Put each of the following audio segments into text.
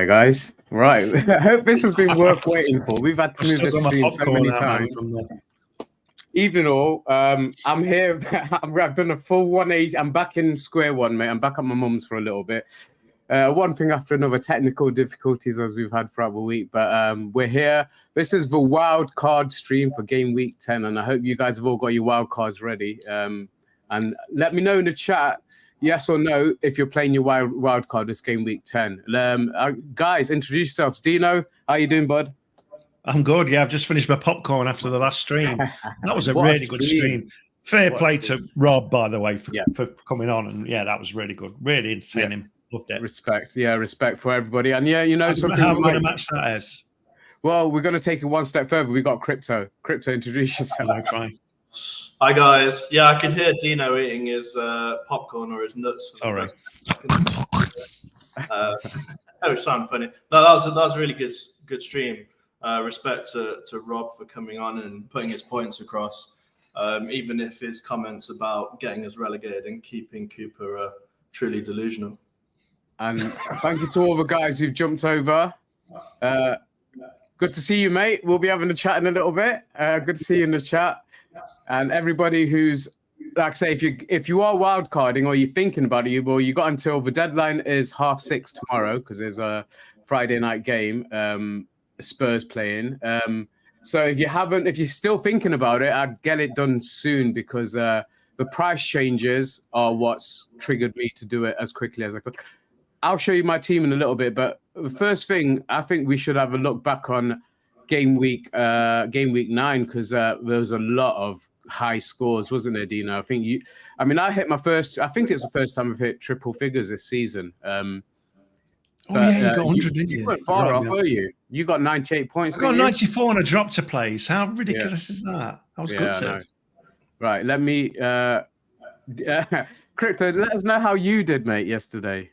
Hi guys. Right. I hope this has been worth waiting for. We've had to move the stream so many times. Evening all. I'm here. I've done a full 180. I'm back in square one, mate. I'm back at my mum's for a little bit. One thing after another, technical difficulties as we've had throughout the week. But we're here. This is the Wildcard stream for Game Week 10. And I hope you guys have all got your wildcards ready. And let me know in the chat, yes or no, if you're playing your wild card this Game Week 10. Guys, introduce yourselves. Dino, how you doing, bud? I'm good. Yeah, I've just finished my popcorn after the last stream. That was a really good stream. Fair play to Rob, by the way, for coming on. And yeah, that was really good. Really entertaining. Loved it. Respect. Yeah, respect for everybody. And yeah, you know something. How are we going to match that as? Well, we're going to take it one step further. We got Crypto. Crypto, introduce yourself. Fine. Hi guys. Yeah, I could hear Dino eating his popcorn or his nuts. Sorry. That was sound funny. No, that was a really good stream. Respect to Rob for coming on and putting his points across. Even if his comments about getting us relegated and keeping Cooper are truly delusional. And thank you to all the guys who've jumped over. Good to see you, mate. We'll be having a chat in a little bit. Good to see you in the chat. And everybody who's, like I say, if you are wildcarding or you're thinking about it, well, you got until the deadline is 6:30 tomorrow because there's a Friday night game, Spurs playing. So if you're still thinking about it, I'd get it done soon because the price changes are what's triggered me to do it as quickly as I could. I'll show you my team in a little bit, but the first thing, I think we should have a look back on Game Week 9 because there was a lot of high scores, wasn't there, Dino? I hit my first. I think it's the first time I've hit triple figures this season. You got 100, didn't you? You weren't far off, were you? You got 98 points. I got 94 on a drop to place. How ridiculous is that? That was good. Right, let me. Crypto, let us know how you did, mate, yesterday.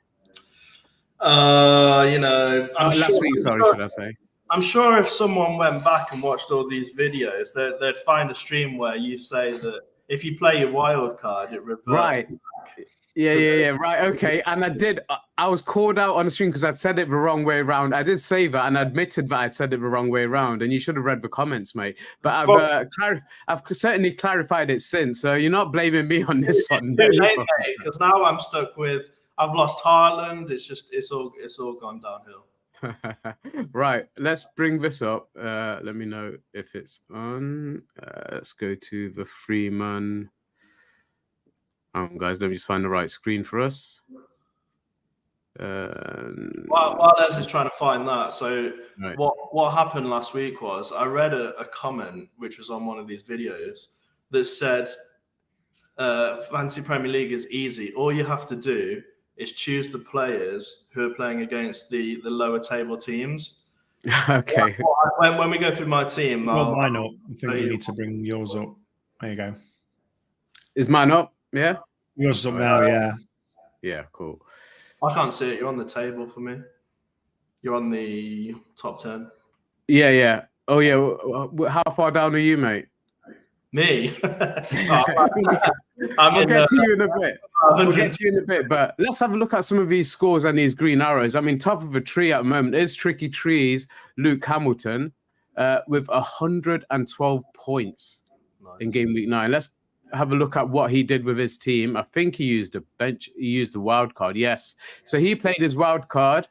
Last week, should I say? I'm sure if someone went back and watched all these videos, they'd find a stream where you say that if you play your wild card, it reverts. Right. Yeah. Right. Okay. And I was called out on the stream because I'd said it the wrong way around. I did say that and admitted that I'd said it the wrong way around. And you should have read the comments, mate. But I've certainly clarified it since. So you're not blaming me on this one. Because now I'm stuck with, I've lost Haaland. It's all gone downhill. Right, let's bring this up. Let me know if it's on. Let's go to the Freeman. Guys, let me just find the right screen for us. While Les is trying to find that, so right. What happened last week was I read a comment which was on one of these videos that said, "Fantasy Premier League is easy. All you have to do is choose the players who are playing against the lower table teams." Okay. When we go through my team, mine up. I think we need to bring yours up. There you go. Is mine up? Yeah. Yours is up now. Yeah. Yeah. Cool. I can't see it. You're on the table for me. You're on the top 10. Yeah. Oh yeah. How far down are you, mate? Me. I'll get to you in a bit. But let's have a look at some of these scores and these green arrows. I mean, top of the tree at the moment is Tricky Trees, Luke Hamilton, with 112 points in Game Week 9. Let's have a look at what he did with his team. I think he used a bench. He used a wild card. Yes. So he played his wild card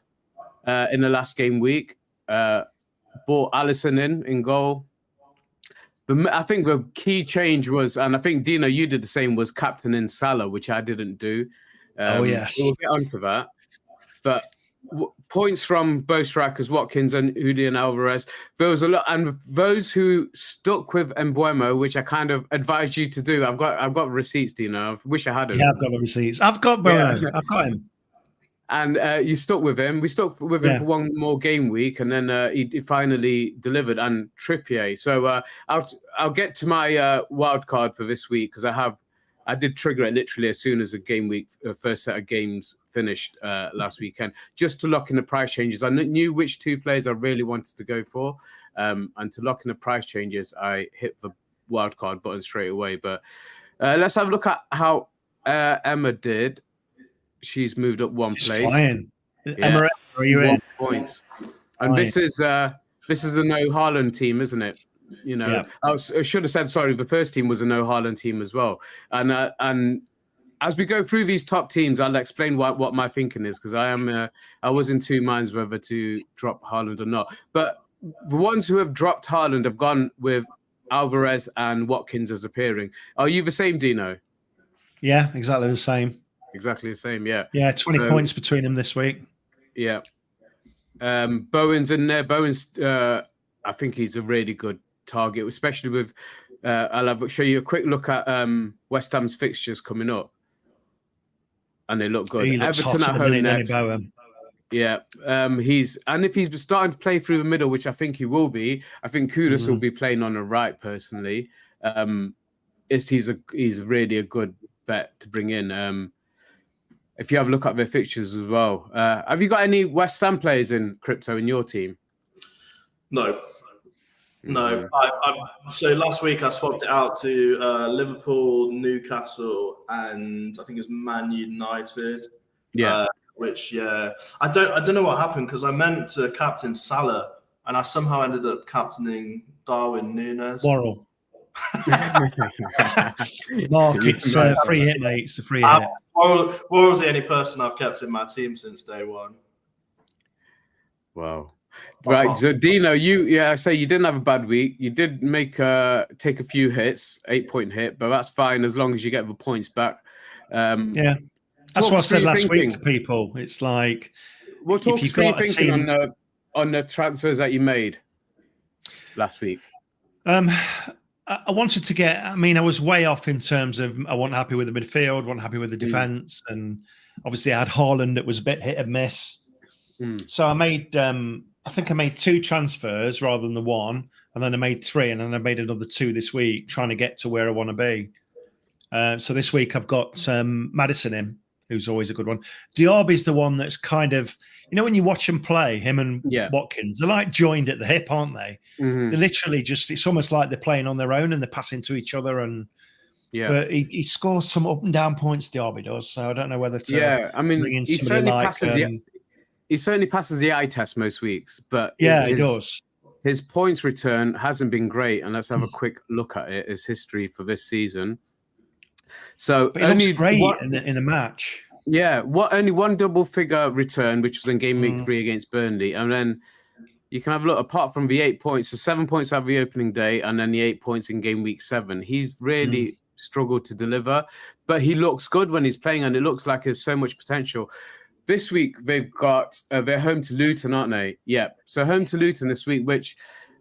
in the last game week. Brought Allison in goal. I think the key change was, and I think, Dino, you did the same, was captain in Salah, which I didn't do. Yes. We'll get onto that. But points from both strikers, Watkins and Julian Alvarez. There was a lot, and those who stuck with Mbeumo, which I kind of advised you to do. I've got receipts, Dino. I wish I had them. Yeah, I've got the receipts. I've got I've got him. And you stuck with him. We stuck with him for one more game week, and then he finally delivered. And Trippier. So I'll get to my wild card for this week because I did trigger it literally as soon as the game week, first set of games finished last weekend, just to lock in the price changes. I knew which two players I really wanted to go for, and to lock in the price changes, I hit the wild card button straight away. But let's have a look at how Emma did. She's moved up one place. Flying. Yeah. Emma, are you in? points. And this is the no Haaland team, isn't it? You know, I should have said sorry. The first team was a no Haaland team as well. And as we go through these top teams, I'll explain what my thinking is, because I was in two minds whether to drop Haaland or not. But the ones who have dropped Haaland have gone with Alvarez and Watkins as appearing. Are you the same, Dino? Yeah, exactly the same. Exactly the same, yeah. Yeah, 20 points between them this week. Yeah. Bowen's in there. Bowen's, I think he's a really good target, especially with, I'll show you a quick look at West Ham's fixtures coming up. And they look good. Everton at home next. Yeah. If he's starting to play through the middle, which I think he will be, I think Kudus will be playing on the right personally. He's really a good bet to bring in. If you have a look at their fixtures as well. Have you got any West Ham players in crypto in your team? No. So last week I swapped it out to Liverpool, Newcastle, and I think it was Man United. Yeah. I don't know what happened, because I meant to captain Salah and I somehow ended up captaining Darwin Núñez. Worrell. Mark, it's a free hit, mate. It's a free hit. Worrell's the only person I've kept in my team since day one. Wow. Right, so Dino, I say you didn't have a bad week. You did take a few hits, 8-point hit, but that's fine as long as you get the points back. Yeah, that's what I said last week to people. It's like, well, talk us through your thinking on the transfers that you made last week. I wanted to get. I mean, I was way off in terms of I wasn't happy with the midfield, wasn't happy with the defense, and obviously I had Haaland that was a bit hit and miss. So I made. I think I made 2 transfers rather than the one, and then I made 3, and then I made another 2 this week, trying to get to where I want to be. So this week I've got Maddison in, who's always a good one. Diaby's the one that's kind of, when you watch them play, him and Watkins, they're like joined at the hip, aren't they? They're literally just, it's almost like they're playing on their own and they're passing to each other. And but he scores some up and down points, Diaby does. So I don't know whether to bring in somebody like... He certainly passes the eye test most weeks, but he does. His points return hasn't been great, and let's have a quick look at it. His history for this season. So but he looks great in a match. Yeah, only one double figure return, which was in game week 3 against Burnley, and then you can have a look. Apart from the 8 points, so 7 points at the opening day, and then the 8 points in game week 7. He's really struggled to deliver, but he looks good when he's playing, and it looks like there's so much potential. This week, they've got, they're home to Luton, aren't they? Yeah. So home to Luton this week, which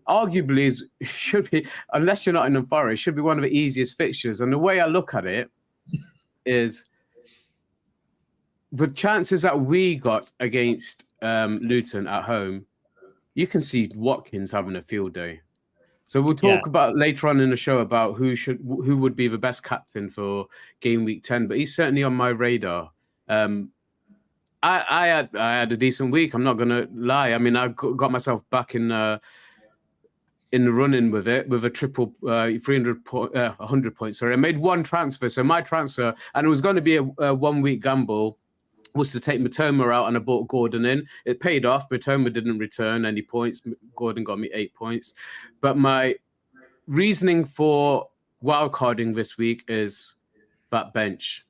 arguably should be, unless you're Nottingham Forest, should be one of the easiest fixtures. And the way I look at it is the chances that we got against Luton at home, you can see Watkins having a field day. So we'll talk about later on in the show about who would be the best captain for game week 10, but he's certainly on my radar. I had a decent week. I'm not going to lie. I mean, I got myself back in the running with it, with a triple 100 points. Sorry, I made 1 transfer. So my transfer, and it was going to be a 1 week gamble, was to take Matoma out, and I bought Gordon in. It paid off. Matoma didn't return any points. Gordon got me 8 points. But my reasoning for wildcarding this week is that bench.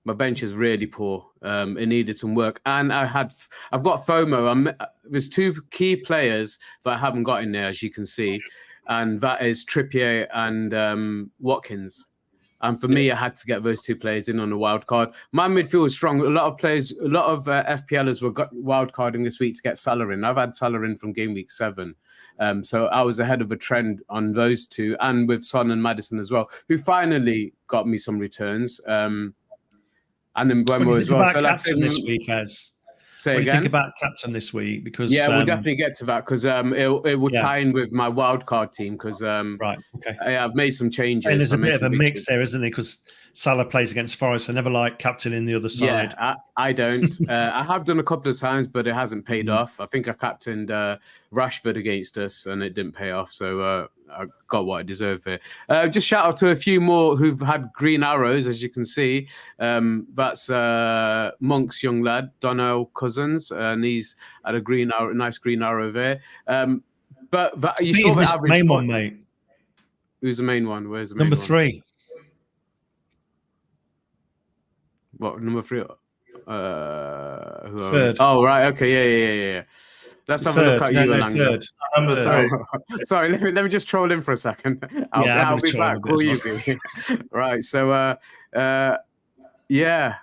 My bench is really poor. It needed some work, and I've got FOMO. There's 2 key players that I haven't got in there, as you can see, and that is Trippier and Watkins. And for me, I had to get those 2 players in on the wild card. My midfield is strong. A lot of FPLers were wild carding this week to get Salah in. I've had Salah in from game week 7. So I was ahead of a trend on those 2, and with Son and Maddison as well, who finally got me some returns. And then Buemo as well. So captain this week, Az. Say what again. Do you think about captain this week? Because we'll definitely get to that, because it will tie in with my wildcard team. Because right, okay, I've made some changes. And there's a bit of a mix there, isn't there? Because Salah plays against Forest. I never like captaining the other side. Yeah, I don't. I have done a couple of times, but it hasn't paid off. I think I captained Rashford against us, and it didn't pay off. So I got what I deserve here. Just shout out to a few more who've had green arrows, as you can see. That's Monk's young lad, Donnell Cousins, and he's had a green arrow, nice green arrow there. But you saw the average main one, mate. Who's the main one? Where's the main number one? 3? What, number 3? Third. Oh, right. Okay. Yeah. Let's have a look at you, Alanga. Number 3. Sorry, let me just troll in for a second. I'll be back. Will you be? Right. So, yeah,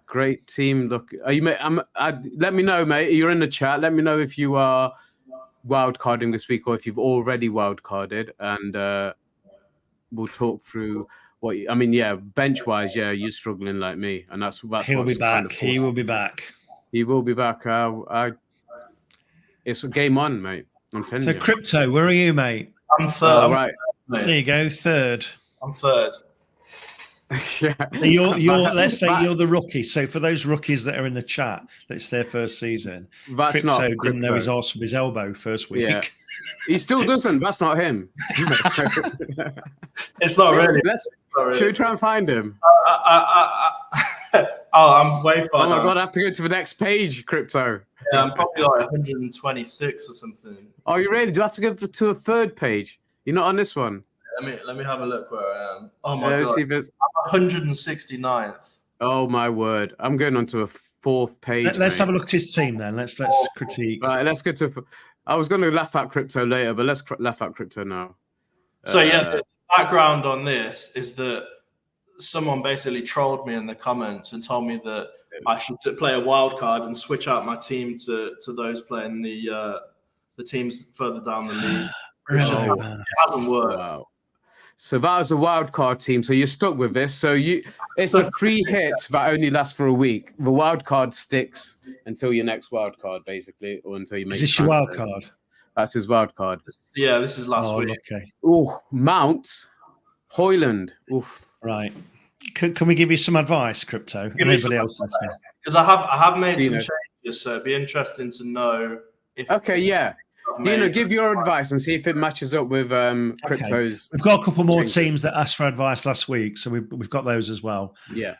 great team. Look, are you? Let me know, mate. You're in the chat. Let me know if you are wildcarding this week or if you've already wildcarded, and we'll talk through. Bench wise, you're struggling like me, and that's he'll be back. He will be back. He will be back. It's a game on, mate. I'm telling you. So, Crypto, where are you, mate? I'm third. Right. There you go, third. I'm third. So let's say you're the rookie. So for those rookies that are in the chat, that's their first season. That's Crypto not didn't know his arse from his elbow first week. Yeah. He still doesn't. That's not him. It's not really. Should we try and find him? I'm way far. Oh my god, I have to go to the next page, Crypto. Yeah, I'm probably like 126 or something. Oh, you really? Do you have to go to a third page? You're not on this one. Let me have a look where I am. Oh my god, see if it's... I'm 169th. Oh my word, I'm going on to a fourth page. Let's have a look at his team then. Let's critique. Right, let's get to. I was going to laugh at Crypto later, but let's laugh at Crypto now. So the background on this is that someone basically trolled me in the comments and told me that I should play a wild card and switch out my team to those playing the teams further down the league. It hasn't worked. Wow. So that was a wild card team. So you're stuck with this. So it's a free hit that only lasts for a week. The wild card sticks until your next wild card, basically, or until you make. Is this your wild card? That's his wild card. Yeah, this is last week. Okay. Oh, Mount, Haaland. Oof. Right. Can we give you some advice, Crypto? Anybody else? Because I have made some changes, so it'd be interesting to know if. Okay, yeah. Give your advice and see if it matches up with Crypto's. We've got a couple more teams that asked for advice last week, so we've got those as well. Yeah.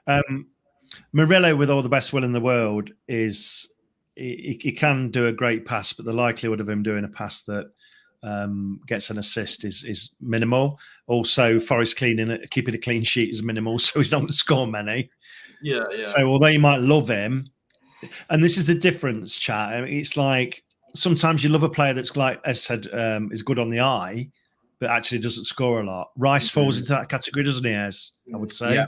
Murillo, with all the best will in the world, he can do a great pass, but the likelihood of him doing a pass that gets an assist is minimal. Also, Forest keeping a clean sheet is minimal, so he's not going to score many. Yeah. So although you might love him, and this is the difference, chat. I mean, it's like sometimes you love a player that's like, as I said, is good on the eye, but actually doesn't score a lot. Rice falls into that category, doesn't he? As I would say,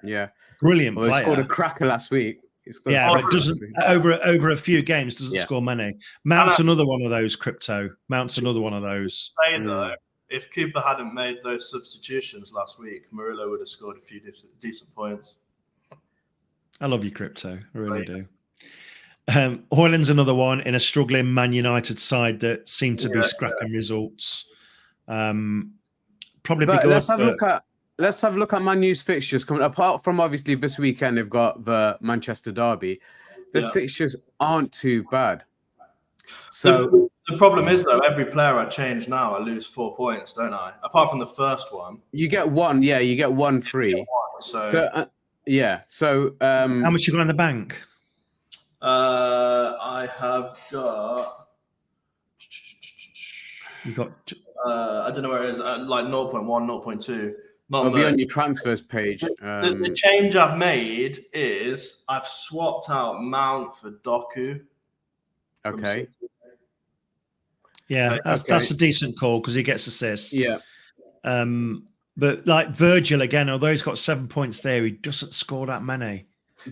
yeah, brilliant player. He scored a cracker last week. But doesn't over a few games doesn't score many. Mount's another one of those. Crypto Mount's another one of those. Though, if Cooper hadn't made those substitutions last week, Murillo would have scored a few decent points. I love you, Crypto. I really do. Haaland's another one in a struggling Man United side that seem to be scrapping results. Probably but be good. Let's have a look at Man U's fixtures coming. Apart from obviously this weekend, they've got the Manchester derby. The fixtures aren't too bad. So the problem is though, every player I change now, I lose 4 points, don't I? Apart from the first one, you get one. Yeah, you get 1 free. So how much you got in the bank? I have got. You got. I don't know where it is. Like 0.1, 0.2. It'll be on your transfers page. The change I've made is I've swapped out Mount for Doku. Okay. Yeah, that's a decent call because he gets assists. Yeah. But like Virgil again, although he's got 7 points there, he doesn't score that many.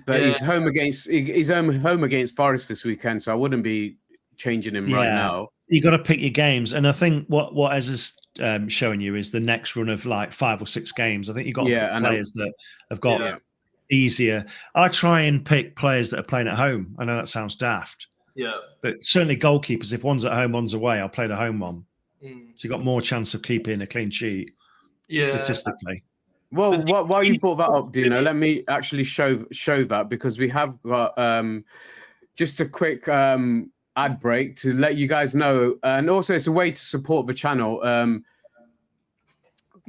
But he's home against Forest this weekend, so I wouldn't be changing him right now. You got to pick your games, and I think what Ez is showing you is the next run of like 5 or 6 games. I think you've got to pick players that have got easier. I try and pick players that are playing at home. I know that sounds daft. Yeah. But certainly goalkeepers, if one's at home, one's away, I'll play the home one. So you've got more chance of keeping a clean sheet statistically. Well, while you brought that up, Dino, let me actually show that because we have got just a quick ad break to let you guys know. And also it's a way to support the channel.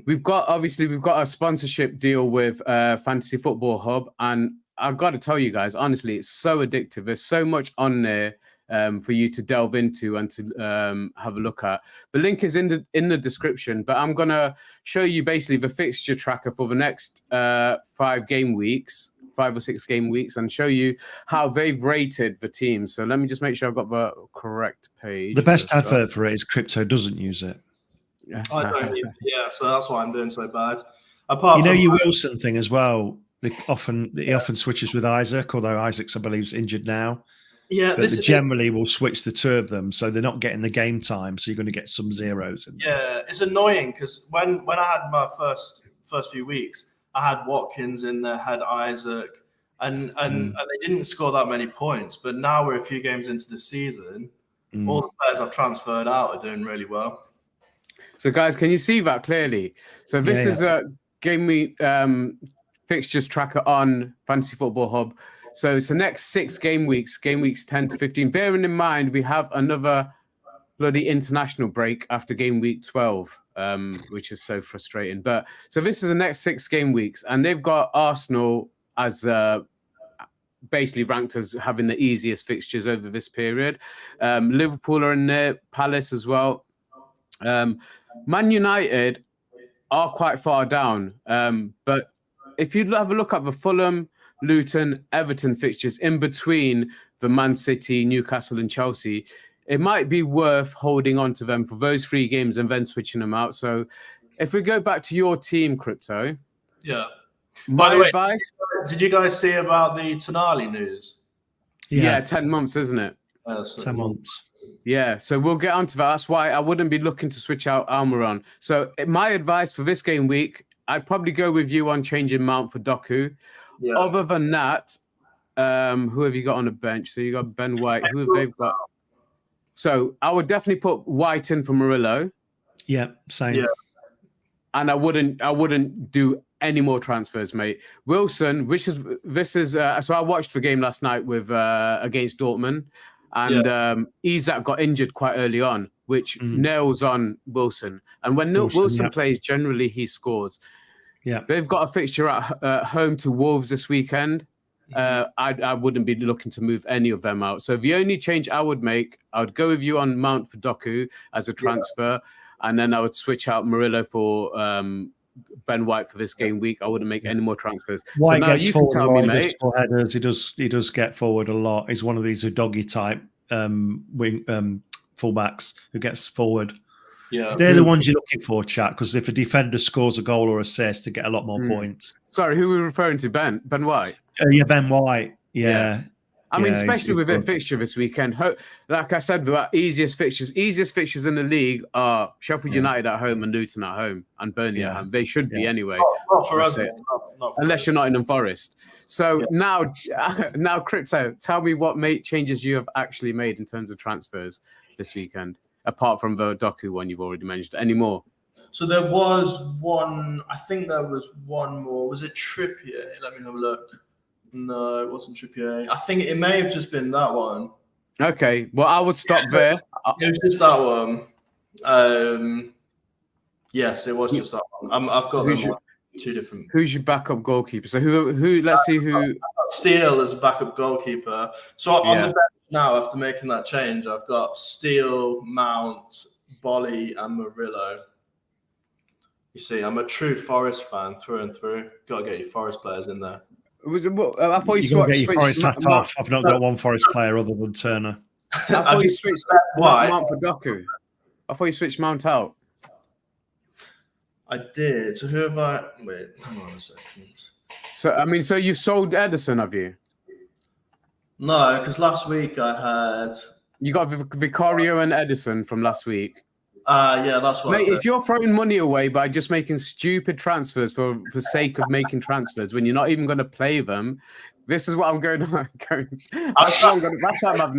we've got a sponsorship deal with Fantasy Football Hub, and I've got to tell you guys, honestly, it's so addictive. There's so much on there for you to delve into and to have a look at. The link is in the description, but I'm gonna show you basically the fixture tracker for the next 5 or 6 game weeks, and show you how they've rated the teams. So let me just make sure I've got the correct page. The best advert for it is Crypto doesn't use it. I don't either. Yeah, so that's why I'm doing so bad. Your Wilson thing as well. He often switches with Isaac, although Isaac's, I believe, is injured now. Yeah, but they generally will switch the two of them, so they're not getting the game time. So you're going to get some zeros in there. Yeah, it's annoying because when I had my first few weeks, I had Watkins in there, had Isaac, and they didn't score that many points. But now we're a few games into the season, all the players I've transferred out are doing really well. So, guys, can you see that clearly? So this is a game week fixtures tracker on Fantasy Football Hub. So it's the next 6 game weeks 10 to 15. Bearing in mind, we have another bloody international break after game week 12, which is so frustrating. But so this is the next 6 game weeks, and they've got Arsenal as basically ranked as having the easiest fixtures over this period. Liverpool are in there, Palace as well. Man United are quite far down, but if you have a look at the Fulham, Luton, Everton fixtures in between the Man City, Newcastle and Chelsea, it might be worth holding on to them for those 3 games and then switching them out. So if we go back to your team, Crypto. Yeah. My advice. Did you guys see about the Tonali news? Yeah, 10 months, isn't it? 10 months. Yeah, so we'll get onto that. That's why I wouldn't be looking to switch out Almiron. So my advice for this game week, I'd probably go with you on changing Mount for Doku. Yeah. Other than that, who have you got on the bench? So you got Ben White. Who have they got? So I would definitely put White in for Murillo. Yeah, same. Yeah. And I wouldn't do any more transfers, mate. Wilson, so I watched the game last night with against Dortmund. And Isak got injured quite early on, which nails on Wilson. And when Wilson plays, generally he scores. Yeah, they've got a fixture at home to Wolves this weekend. I wouldn't be looking to move any of them out. So the only change I would make, I would go with you on Mount for Doku as a transfer, and then I would switch out Murillo for Ben White for this game week. I wouldn't make any more transfers. White so now gets you forward can tell me, mate. Headers. He does get forward a lot. He's one of these Udogi type wing fullbacks who gets forward. Yeah, they're the ones you're looking for, chat. Because if a defender scores a goal or assist, to get a lot more points. Sorry, who are we referring to? Ben White. Yeah, Ben White. Yeah. I mean, especially with their fixture this weekend. Like I said, the easiest fixtures in the league are Sheffield United at home and Luton at home and Burnley at home. They should be anyway. Not for us, unless you're Nottingham Forest. So now, Crypto, tell me what changes you have actually made in terms of transfers this weekend, apart from the Doku one you've already mentioned. Any more? So there was one. I think there was one more. Was it Trippier? Let me have a look. No, it wasn't Trippier. I think it may have just been that one. Okay, well, I would stop there. It was just that one. Yes, it was just that one. I've got two different. Who's your backup goalkeeper? So who? Let's see who. Steele as a backup goalkeeper. So on the bench now, after making that change, I've got Steele, Mount, Bolly, and Murillo. You see, I'm a true Forest fan through and through. Got to get your Forest players in there. I thought you switched. Forest hat off. I've not got one Forest player other than Turner. I thought you switched Mount for Doku. I thought you switched Mount out. I did. So who have I? Wait, hang on a second. So you sold Edison, have you? No, because last week I had. You got Vicario and Edison from last week. Yeah, that's what. Mate, if you're throwing money away by just making stupid transfers for the sake of making transfers when you're not even going to play them, this is what I'm going on. That's what I'm having.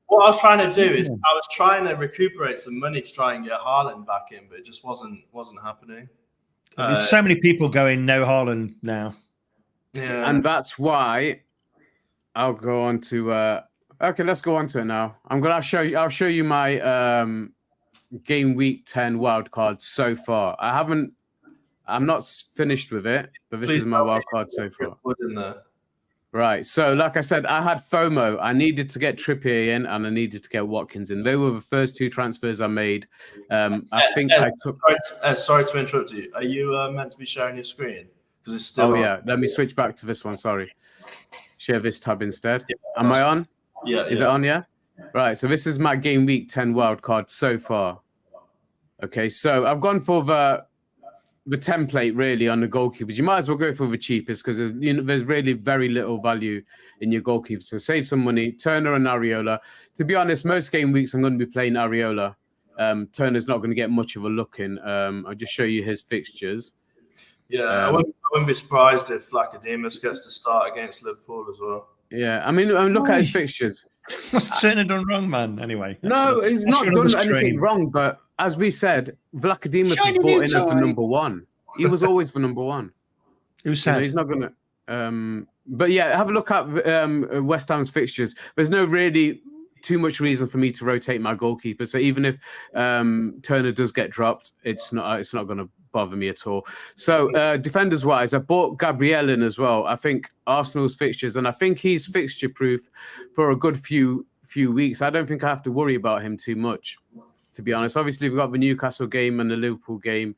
What I was trying to do is I was trying to recuperate some money to try and get Haaland back in, but it just wasn't happening. There's so many people going no Haaland now. Yeah, and that's why I'll go on to. Okay, let's go on to it now. I'll show you my game week 10 wildcard so far. I'm not finished with it, but this is my wildcard so far. In there. Right. So, like I said, I had FOMO. I needed to get Trippier in and I needed to get Watkins in. They were the first 2 transfers I made. I think I took... Sorry to interrupt you. Are you meant to be sharing your screen? Because it's still on. Yeah. Let me switch back to this one. Sorry. Share this tab instead. Yeah, Am I on? Yeah. Is it on, yeah? Right. So this is my game week 10 wildcard so far. Okay. So I've gone for the template really on the goalkeepers. You might as well go for the cheapest because there's really very little value in your goalkeepers. So save some money. Turner and Areola. To be honest, most game weeks I'm going to be playing Areola. Turner's not going to get much of a look in. I'll just show you his fixtures. Yeah, I wouldn't be surprised if Lacademos gets to start against Liverpool as well. Yeah, I mean, look at his fixtures. What's Turner done wrong, man? Anyway. No, he's not done anything wrong, but as we said, Vlachodimos was brought in as the number 1. He was always the number 1. Who said? He's not going to... but yeah, have a look at West Ham's fixtures. There's no really too much reason for me to rotate my goalkeeper. So even if Turner does get dropped, it's not going to bother me at all. So defenders-wise, I bought Gabriel in as well. I think Arsenal's fixtures, and I think he's fixture-proof for a good few weeks. I don't think I have to worry about him too much, to be honest. Obviously, we've got the Newcastle game and the Liverpool game,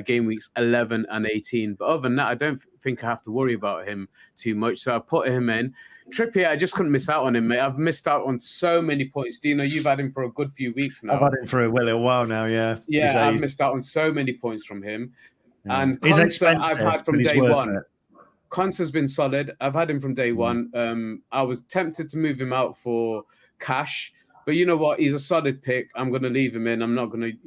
game weeks 11 and 18. But other than that, I don't think I have to worry about him too much. So I put him in. Trippier, I just couldn't miss out on him, mate. I've missed out on so many points. Dino, you've had him for a good few weeks now. I've had him for a little while now, yeah. Yeah, I've missed out on so many points from him. Yeah. And Konsa, I've had from day one. Konsa's been solid. I've had him from day one. I was tempted to move him out for cash, but you know what? He's a solid pick. I'm going to leave him in. I'm not going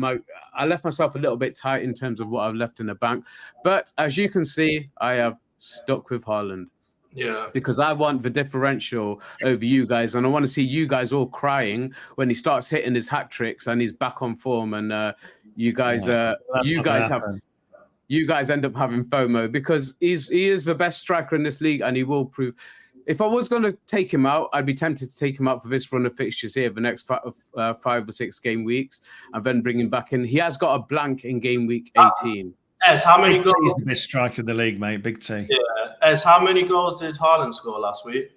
to... I left myself a little bit tight in terms of what I've left in the bank. But as you can see, I have stuck with Haaland. Yeah. Because I want the differential over you guys, and I want to see you guys all crying when he starts hitting his hat tricks and he's back on form. And you guys end up having FOMO because he is the best striker in this league, and he will prove. If I was going to take him out, I'd be tempted to take him out for this run of fixtures here, the next 5 or 6 game weeks, and then bring him back in. He has got a blank in game week 18. Yes, how many goals? He's the best striker in the league, mate. Big T. Yeah. As how many goals did Haaland score last week?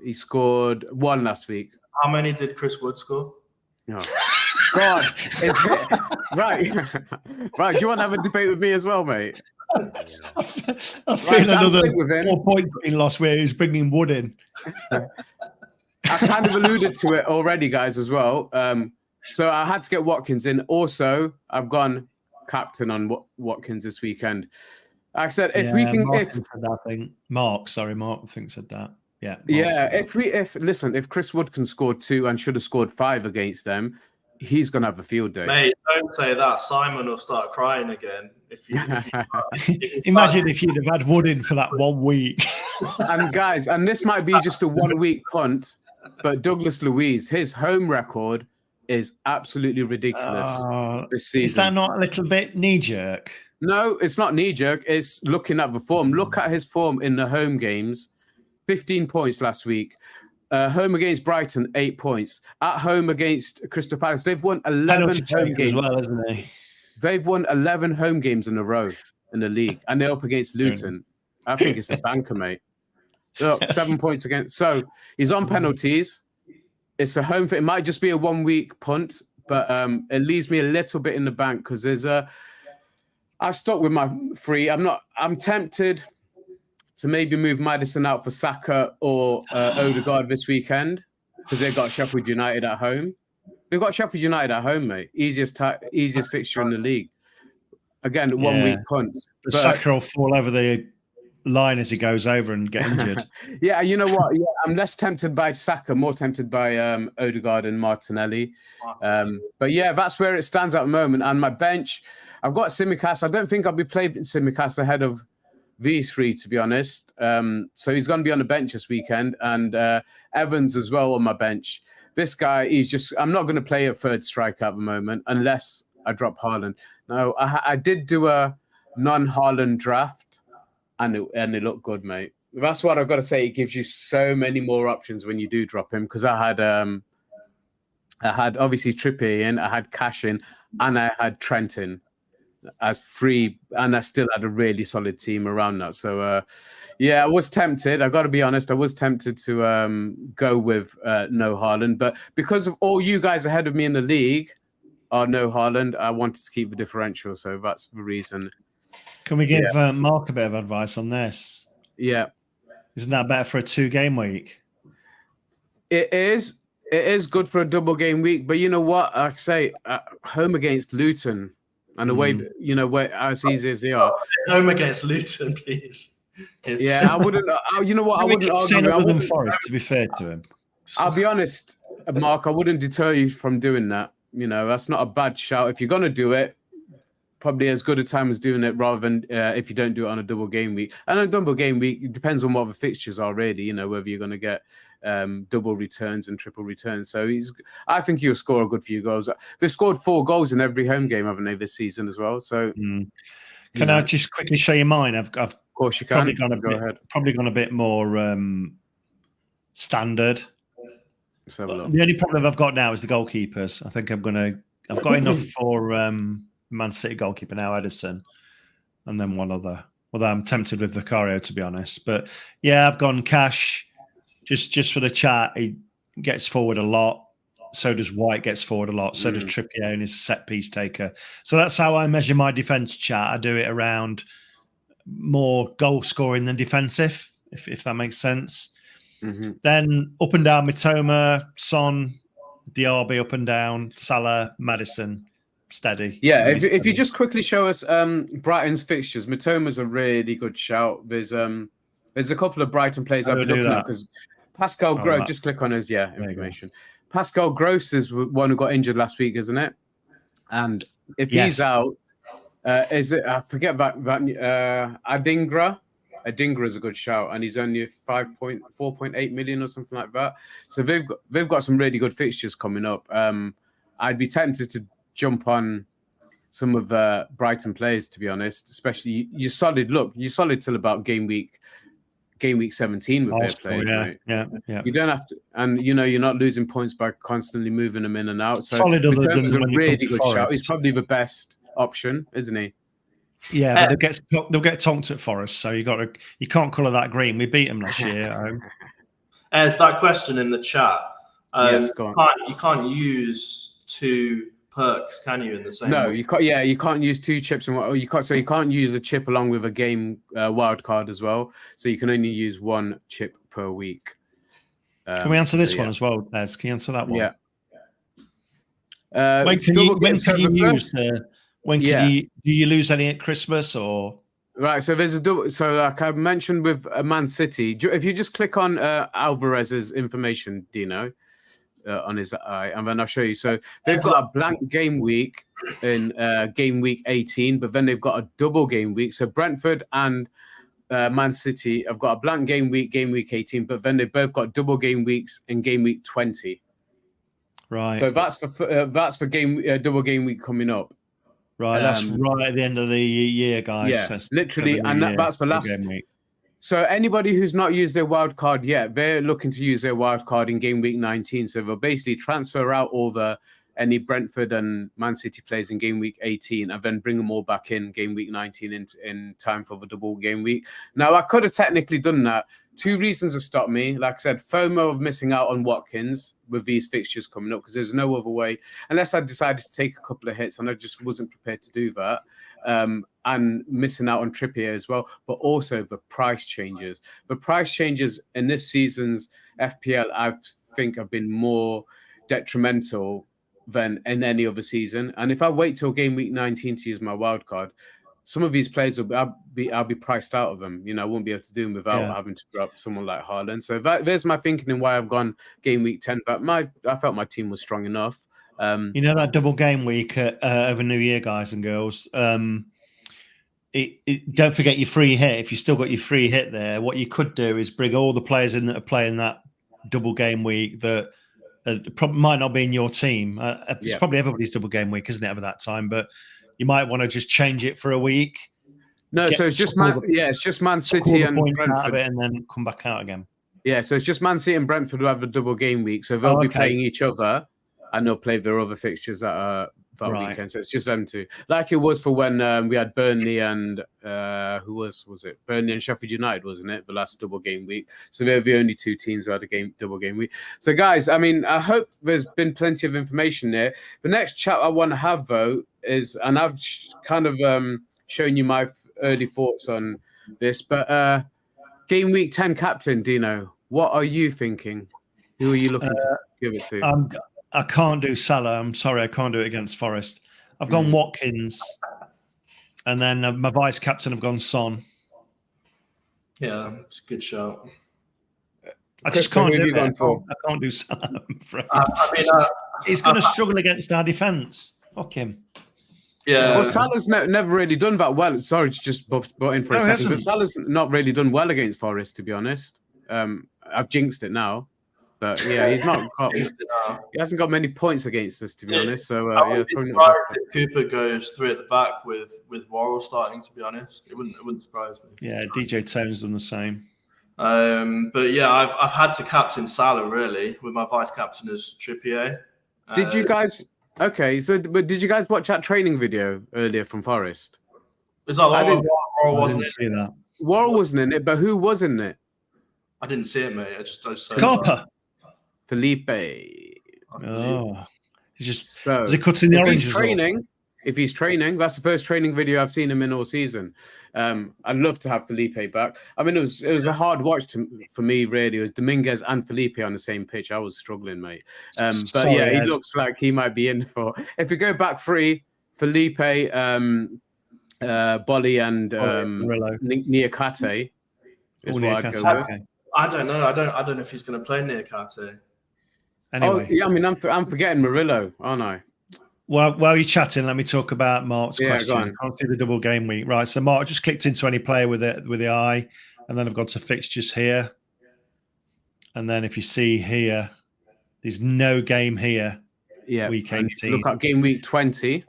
He scored 1 last week. How many did Chris Wood score? Oh, God. Right. Right. Do you want to have a debate with me as well, mate? I feel another 4 points being lost where he's bringing Wood in. I kind of alluded to it already, guys, as well. So I had to get Watkins in. Also, I've gone captain on Watkins this weekend. I said Mark said that. Yeah. If Chris Wood can score 2 and should have scored 5 against them, he's gonna have a field day. Mate, don't say that. Simon will start crying again. Imagine if you'd have had Wood in for that 1 week. And guys, and this might be just a 1 week punt, but Douglas Luiz, his home record is absolutely ridiculous this season. Is that not a little bit knee jerk? No, it's not knee-jerk. It's looking at the form. Look at his form in the home games. 15 points last week. Home against Brighton, 8 points. At home against Crystal Palace, they've won 11 home games. As well, isn't he? They've won 11 home games in a row in the league, and they're up against Luton. I think it's a banker, mate. Look, 7 points against. So he's on penalties. It's a home fit. It might just be a 1 week punt, but it leaves me a little bit in the bank because there's I stuck with my 3. I'm tempted to maybe move Maddison out for Saka or Odegaard this weekend because they've got Sheffield United at home. They've got Sheffield United at home, mate. Easiest fixture in the league. Again, 1 week punt. Saka will fall over the line as he goes over and get injured. Yeah, you know what? Yeah, I'm less tempted by Saka, more tempted by Odegaard and Martinelli. But yeah, that's where it stands at the moment. And my bench, I've got Tsimikas. I don't think I'll be playing Tsimikas ahead of these 3, to be honest. So he's going to be on the bench this weekend. And Evans as well on my bench. This guy, I'm not going to play a third striker at the moment unless I drop Haaland. No, I did do a non-Haaland draft. And it looked good, mate. That's what I've got to say. It gives you so many more options when you do drop him. Because I had I had obviously Trippier in, I had Cash in, and I had Trent in as free, and I still had a really solid team around that. So, yeah, I was tempted. I got to be honest, I was tempted to go with no Haaland, but because of all you guys ahead of me in the league are no Haaland, I wanted to keep the differential. So that's the reason. Can we give Mark a bit of advice on this? Yeah. Isn't that better for a 2-game week? It is. It is good for a double game week, but you know what? I say home against Luton and away, you know, where as easy as they are. Home against Luton, please. Yeah, I wouldn't. You know what? I wouldn't argue. Other than Forest, to be fair to him. I'll be honest, Mark. I wouldn't deter you from doing that. You know, that's not a bad shout. If you're gonna do it, probably as good a time as doing it rather than if you don't do it on a double game week. And a double game week, it depends on what the fixtures are really, you know, whether you're going to get double returns and triple returns. So I think he'll score a good few goals. They've scored 4 goals in every home game, haven't they, this season as well? So can I just quickly show you mine? Of course you can. Probably gone a bit more standard. Let's have a look. The only problem I've got now is the goalkeepers. I think I've got enough for Man City goalkeeper now, Edison, and then one other. Although I'm tempted with Vicario, to be honest. But yeah, I've gone Cash just for the chat. He gets forward a lot. So does White gets forward a lot. So does Trippier, and he's a set piece taker. So that's how I measure my defense chat. I do it around more goal scoring than defensive, if that makes sense. Then up and down Mitoma, Son, Diaby up and down, Salah, Maddison. Steady. Yeah, if you just quickly show us Brighton's fixtures, Mitoma's a really good shout. There's a couple of Brighton players I've been looking at because Pascal Gross, just click on his information. Pascal Gross is one who got injured last week, isn't it? And if he's out, is it? I forget about Adingra. Adingra is a good shout, and he's only 4.8 million or something like that. So they've got some really good fixtures coming up. I'd be tempted to jump on some of Brighton players, to be honest. Especially you're solid till about game week 17 with their players. Yeah. You don't have to, and you know you're not losing points by constantly moving them in and out. So Mitoma is a really good shout. He's probably the best option, isn't he? Yeah, but they'll get tonked at Forest, so you can't colour that green. We beat them last year at home. There's that question in the chat. Yes, go on. You can't use 2 perks, can you? In the same no, way? you can't. Yeah, you can't use 2 chips and you can't. So you can't use a chip along with a game wildcard as well. So you can only use 1 chip per week. Can we answer this one as well, Des? Can you answer that one? Yeah. When can you do you lose any at Christmas or? Right, so there's a double. So like I mentioned with Man City, if you just click on Alvarez's information, Dino. On his eye, and then I'll show you. So they've got a blank game week in game week 18, but then they've got a double game week. So Brentford and Man City have got a blank game week 18, but then they've both got double game weeks in game week 20. Right. So that's for double game week coming up. Right. That's right at the end of the year, guys. Yeah, that's literally, and that's for last game week. So anybody who's not used their wild card yet, they're looking to use their wild card in game week 19. So they'll basically transfer out any Brentford and Man City players in game week 18 and then bring them all back in game week 19 in time for the double game week. Now, I could have technically done that. 2 reasons have stopped me. Like I said, FOMO of missing out on Watkins with these fixtures coming up because there's no other way, unless I decided to take a couple of hits and I just wasn't prepared to do that. And missing out on Trippier as well, but also the price changes. The price changes in this season's FPL, I think, have been more detrimental than in any other season. And if I wait till game week 19 to use my wild card, some of these players I'll be priced out of them. You know, I won't be able to do them without having to drop someone like Haaland. So there's my thinking and why I've gone game week 10. But I felt my team was strong enough. You know that double game week over New Year, guys and girls. Don't forget your free hit. If you still got your free hit there, what you could do is bring all the players in that are playing that double game week that might not be in your team. It's probably everybody's double game week, isn't it, over that time? But you might want to just change it for a week. No, so it's just Man City and Brentford, out of it and then come back out again. Yeah, so it's just Man City and Brentford who have a double game week, so they'll be playing each other. and they'll play their other fixtures that Right. weekend. So it's just them two, like it was for when we had Burnley and who was it? Burnley and Sheffield United, wasn't it? The last double game week. So they're the only two teams who had a double game week. So guys, I mean, I hope there's been plenty of information there. The next chat I want to have though is, and I've kind of shown you my early thoughts on this, but game week 10 captain, Dino, what are you thinking? Who are you looking to give it to? I can't do Salah. I'm sorry, I can't do it against Forest. I've gone Watkins, and then my vice captain, I've gone Son. Yeah, it's a good shout. I just can't do it. I can't do Salah. I mean, he's going to struggle against our defence. Fuck him. Yeah. Well, Salah's never really done that well. Sorry to just butt in for a second, but Salah's not really done well against Forest, to be honest. I've jinxed it now. But yeah, he's not got. He hasn't got many points against us, to be honest. So I wouldn't be surprised if Cooper goes 3 at the back with Worrell starting. To be honest, it wouldn't surprise me. Yeah, DJ Tone's done the same. But yeah, I've had to captain Salah really with my vice captain as Trippier. Did you guys? Okay, so but did you guys watch that training video earlier from Forest? Is that Worrell wasn't I didn't see that. Worrell wasn't in it, but who was in it? I didn't see it, mate. I just Carper. Felipe. Oh, he's just so. Is he cutting the orange? If he's training, that's the first training video I've seen him in all season. I'd love to have Felipe back. I mean, it was a hard watch for me, really. It was Dominguez and Felipe on the same pitch. I was struggling, mate. But yeah, he looks like he might be in for. If we go back 3, Felipe, Bolly, and Niakate is what I'd go with. I don't know. I don't know if he's going to play Niakate. Anyway. Oh, yeah, I mean, I'm forgetting Murillo, aren't I? Well, while you're chatting, let me talk about Mark's question. Go on. I can't see the double game week. Right, so Mark, I just clicked into any player with the eye, and then I've gone to fixtures here. And then if you see here, there's no game here. Yeah, week 18. Look at game week 20.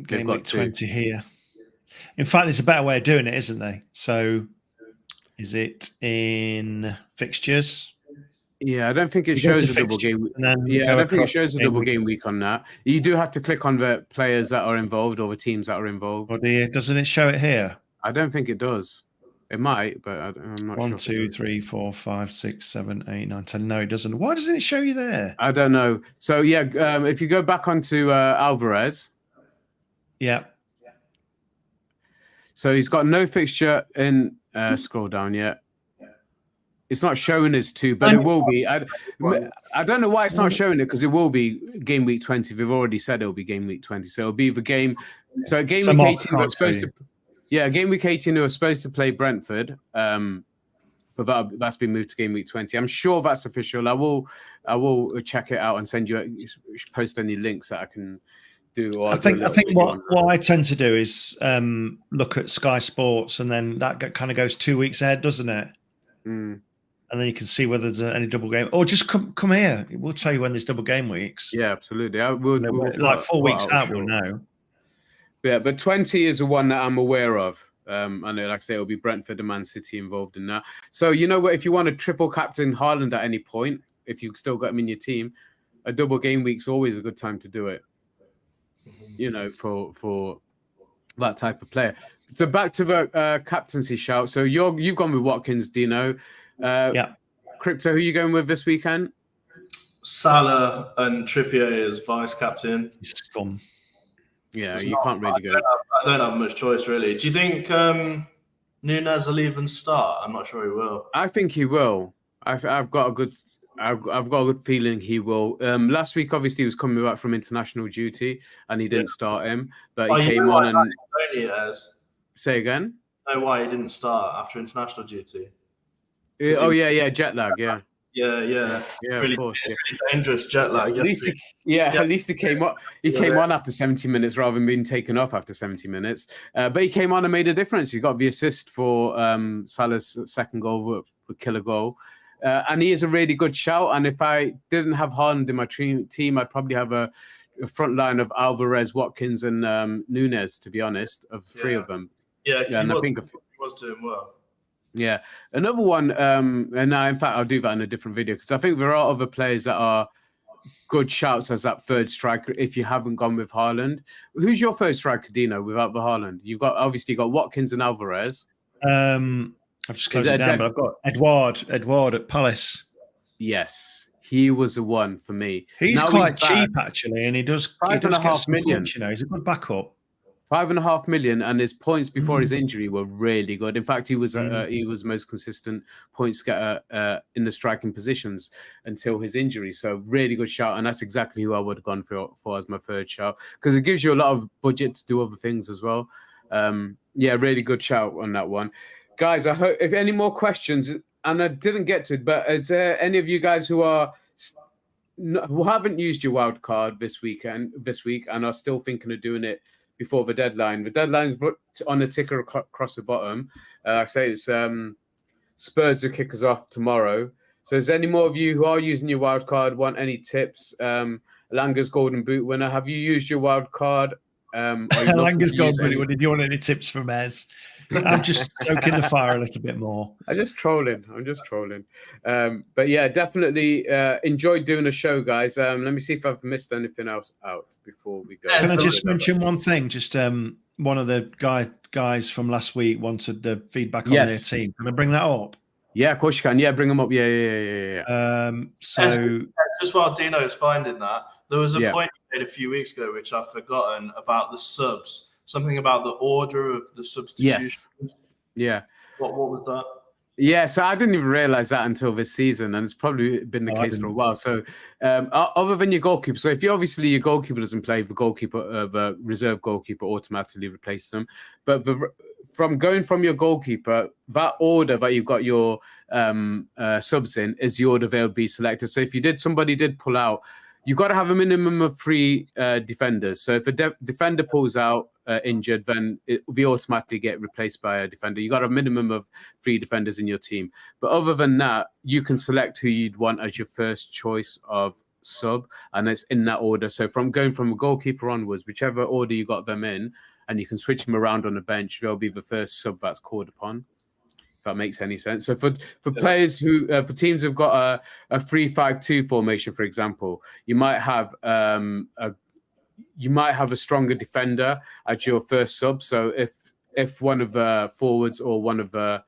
Game week 20 here. In fact, there's a better way of doing it, isn't there? So is it in fixtures? Yeah, I don't think it shows a double game week. I don't think it shows a double game week on that. You do have to click on the players that are involved or the teams that are involved. Or doesn't it show it here? I don't think it does. It might, but I'm not 1, 2, 3, 4, 5, 6, 7, 8, 9, 10. No, it doesn't. Why doesn't it show you there? I don't know. So yeah, if you go back onto Alvarez. Yeah. So he's got no fixture in. Scroll down yet. It's not showing us 2, but it will be. I don't know why it's not showing it, because it will be game week 20. They've already said it'll be game week 20, so it'll be the game. So game week 18, we're supposed to. Yeah, game week 18, we were supposed to play Brentford. But that's been moved to game week 20. I'm sure that's official. I will check it out and send you. Post any links that I can do. I think what I tend to do is look at Sky Sports, and then that kind of goes 2 weeks ahead, doesn't it? And then you can see whether there's any double game. Or just come here. We'll tell you when there's double game weeks. Yeah, absolutely. We'll like 4 weeks out, we'll know. Yeah, but 20 is the one that I'm aware of. I know, like I say, it'll be Brentford and Man City involved in that. So you know what? If you want to triple captain Haaland at any point, if you've still got him in your team, a double game week's always a good time to do it. You know, for that type of player. So back to the captaincy shout. So you've gone with Watkins, Dino. Yeah. Crypto, who are you going with this weekend? Salah and Trippier as vice captain. Scum. Yeah, you can't really go. I don't have much choice, really. Do you think Nunez will even start? I'm not sure he will. I think he will. I've got a good feeling he will. Last week, obviously, he was coming back from international duty, and he didn't start him, but he came on and. Say again. Know why he didn't start after international duty? Jet lag. Yeah, really, of course. It's really dangerous jet lag. At least he came on. He came on after 70 minutes rather than being taken off after 70 minutes. But he came on and made a difference. He got the assist for Salah's second goal, for killer goal. And he is a really good shout. And if I didn't have Haaland in my team, I'd probably have a front line of Alvarez, Watkins, and Nunez, to be honest, of 3 of them. Yeah, and I think he was doing well. Yeah, another one, and in fact, I'll do that in a different video, because I think there are other players that are good shouts as that third striker if you haven't gone with Haaland. Who's your third striker, Dino, without the Haaland? You've got Watkins and Alvarez. I've just closed it down, but I've got Edouard at Palace. Yes, he was the one for me. He's quite cheap actually, and he does $5.5 million. Points, he's a good backup. 5.5 million, and his points before his injury were really good. In fact, he was most consistent points getter in the striking positions until his injury. So really good shout, and that's exactly who I would have gone for as my third shout, because it gives you a lot of budget to do other things as well. Really good shout on that one, guys. I hope if any more questions, and I didn't get to it, but is there any of you guys who haven't used your wild card this week and are still thinking of doing it before the deadline? The deadline's on the ticker across the bottom. I say it's Spurs will kick us off tomorrow. So is there any more of you who are using your wild card, want any tips? Langer's Golden Boot winner, have you used your wild card? Langer's Golden Boot winner, did you want any tips from Ez? I'm just stoking the fire a little bit more. I'm just trolling. But yeah, definitely enjoyed doing the show, guys. Let me see if I've missed anything else out before we go. Can I just mention one thing? Just one of the guys from last week wanted the feedback on their team. Can I bring that up? Yeah, of course you can. Yeah, bring them up. Yeah. Just while Dino's finding that, there was a point you made a few weeks ago, which I've forgotten, about the subs. Something about the order of the substitutions. Yes. Yeah. What was that? Yeah, so I didn't even realize that until this season, and it's probably been the case for a while. So, other than your goalkeeper, so if your goalkeeper doesn't play, the reserve goalkeeper automatically replaces them. But from your goalkeeper, that order that you've got your subs in is the order they'll be selected. So if somebody did pull out, you've got to have a minimum of 3 defenders. So if a defender pulls out injured, then we automatically get replaced by a defender. You've got a minimum of 3 defenders in your team. But other than that, you can select who you'd want as your first choice of sub, and it's in that order. So going from a goalkeeper onwards, whichever order you got them in, and you can switch them around on the bench, they'll be the first sub that's called upon. If that makes any sense. So for players for teams who've got a 3-5-2 formation, for example, you might have a stronger defender as your first sub. So if one of the forwards or one of the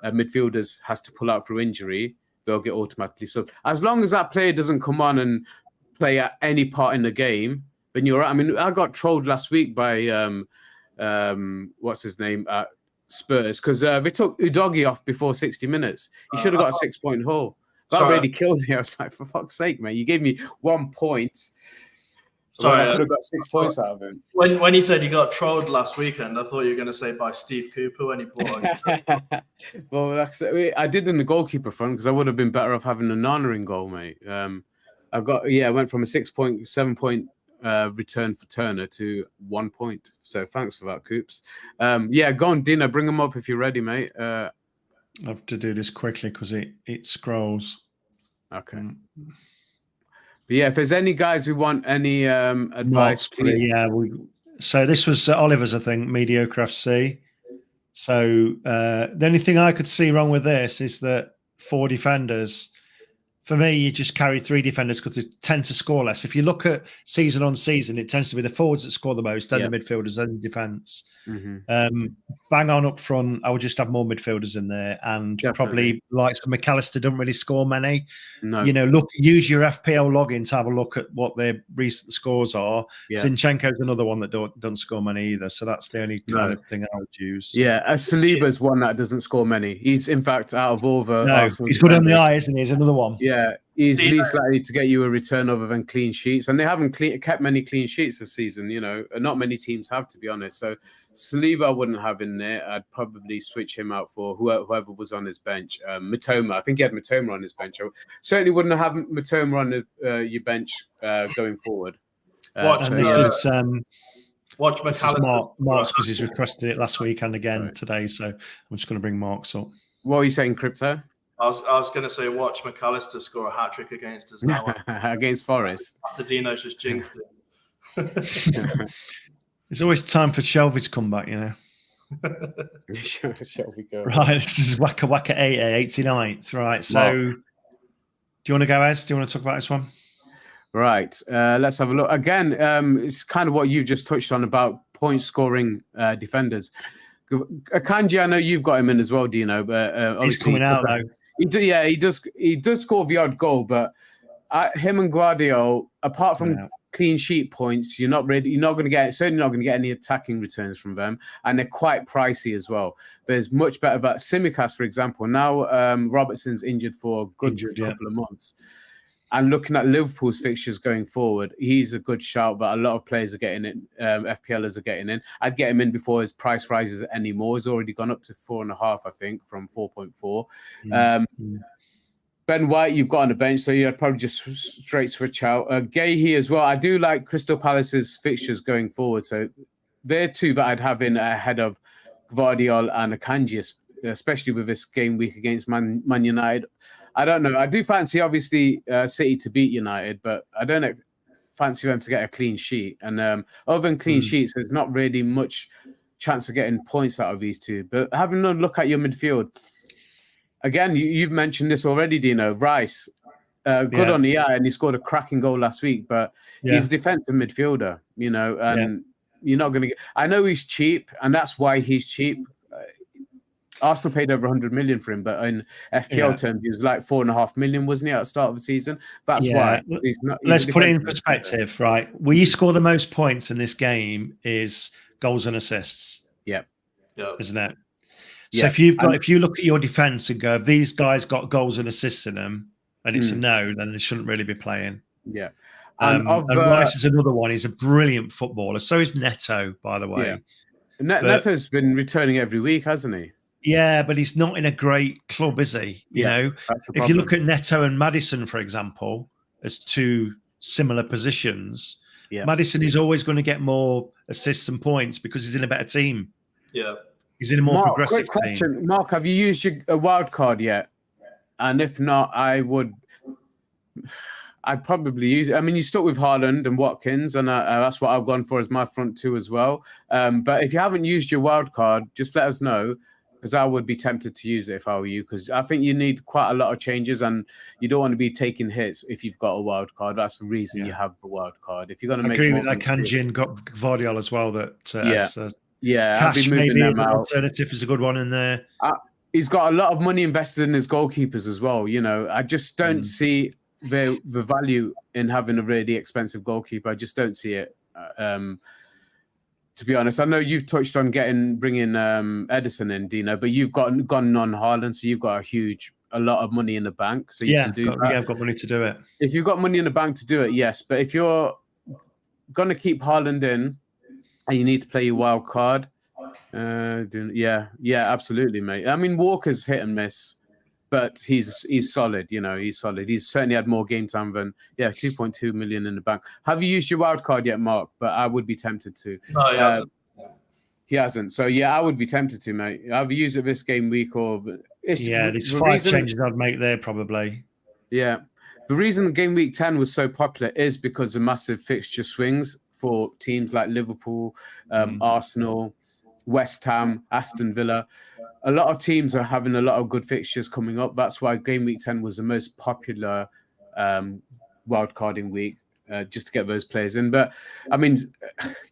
midfielders has to pull out through injury, they'll get automatically subbed. As long as that player doesn't come on and play at any part in the game, then you're right. I mean, I got trolled last week by what's his name at Spurs, because they took Udogie off before 60 minutes. He should have got a 6-point haul. That really killed me. I was like, for fuck's sake, man, you gave me 1 point. Sorry, I could have got 6 points out of him. When he said you got trolled last weekend, I thought you were going to say by Steve Cooper when he bought on. Well, I did in the goalkeeper front, because I would have been better off having a Nana in goal, mate. I went from a 7-point return for Turner to 1 point. So thanks for that, Coops. Go on, Dino, bring them up if you're ready, mate. I have to do this quickly because it scrolls. Okay. But yeah, if there's any guys who want any advice, please. Yeah, so this was Oliver's, I think, Mediocre FC. So the only thing I could see wrong with this is that 4 defenders. For me, you just carry 3 defenders because they tend to score less. If you look at season on season, it tends to be the forwards that score the most, then the midfielders, then the defence. Mm-hmm. Bang on up front, I would just have more midfielders in there, and probably like McAllister don't really score many. No. Use your FPL login to have a look at what their recent scores are. Yeah. Zinchenko's another one that don't score many either, so that's the only kind of thing I would use. Yeah, Saliba's one that doesn't score many. He's in fact out of all the. He's good on the eye, isn't he? He's another one. Yeah, he's least likely to get you a return other than clean sheets, and they haven't kept many clean sheets this season. Not many teams have, to be honest. So Saliba I wouldn't have in there. I'd probably switch him out for whoever was on his bench. Matoma, I think he had Matoma on his bench. I certainly wouldn't have Matoma on your bench going forward. Watch McAllister. Mark's, because he's requested it last week and again today. So I'm just going to bring Mark's up. What are you saying, Crypto? I was going to say, watch McAllister score a hat-trick against us now. Against Forest. After Dino's just jinxed it. It's always time for Shelby to come back, Shelby go. Right, this is Waka 88th. Right, so do you want to go, Ez? Do you want to talk about this one? Right. Let's have a look. Again, it's kind of what you've just touched on about point-scoring defenders. Akanji, I know you've got him in as well, Dino. But obviously He's coming out though. He does score the odd goal, but him and Guardiola, apart from clean sheet points, you're not going to get any attacking returns from them, and they're quite pricey as well. There's much better. But Tsimikas, for example, now Robertson's injured for a good couple of months. And looking at Liverpool's fixtures going forward, he's a good shout, but a lot of players are getting in. FPLers are getting in. I'd get him in before his price rises anymore. He's already gone up to 4.5, I think, from 4.4. Ben White, you've got on the bench, so you'd probably just straight switch out. Gahey as well. I do like Crystal Palace's fixtures going forward, so they're two that I'd have in ahead of Gvardiol and Akanji, especially with this game week against Man United. I don't know. I do fancy, obviously, City to beat United, but I don't fancy them to get a clean sheet. And other than clean sheets, there's not really much chance of getting points out of these two. But having a look at your midfield, again, you've mentioned this already, Dino. Rice, good on the eye, and he scored a cracking goal last week, but he's a defensive midfielder, and you're not going to get... I know he's cheap, and that's why he's cheap. Arsenal paid over 100 million for him, but in FPL terms, he was like 4.5 million, wasn't he, at the start of the season? That's why. Let's put it in perspective, right? Where you score the most points in this game is goals and assists. Yeah. Isn't it? So if you look at your defense and go, if these guys got goals and assists in them, and it's a no, then they shouldn't really be playing. Yeah. And Rice is another one. He's a brilliant footballer. So is Neto, by the way. Yeah. Neto's been returning every week, hasn't he? Yeah, but he's not in a great club, is he? You know, if you look at Neto and Maddison, for example, as two similar positions, Maddison is always going to get more assists and points because he's in a better team. Yeah. He's in a more progressive quick question. team. Mark, have you used a wild card yet? And if not, I'd probably use it. I mean, you stuck with Haaland and Watkins, and that's what I've gone for as my front two as well. But if you haven't used your wild card, just let us know, because I would be tempted to use it if I were you, because I think you need quite a lot of changes, and you don't want to be taking hits if you've got a wild card. That's the reason you have the wild card. If you're going to make, I agree with that. Kanji and Gvardiol as well. That I'll be moving them out. Alternative is a good one in there. He's got a lot of money invested in his goalkeepers as well. I just don't see the value in having a really expensive goalkeeper. I just don't see it. To be honest, I know you've touched on bringing Edison in, Dino, but you've gone non-Haaland, so you've got a lot of money in the bank, so you can do that. I've got money to do it. If you've got money in the bank to do it, yes. But if you're going to keep Haaland in and you need to play your wild card, absolutely, mate. I mean, Walker's hit and miss, but he's solid. He's solid. He's certainly had more game time than 2.2 million in the bank. Have you used your wild card yet, Mark? But I would be tempted to. No, he hasn't. He hasn't. So I would be tempted to, mate. I've used it this game week there's 5 changes I'd make there probably. Yeah, the reason game week 10 was so popular is because of massive fixture swings for teams like Liverpool, Arsenal, West Ham, Aston Villa. A lot of teams are having a lot of good fixtures coming up. That's why Game Week 10 was the most popular wildcarding week, just to get those players in. But, I mean,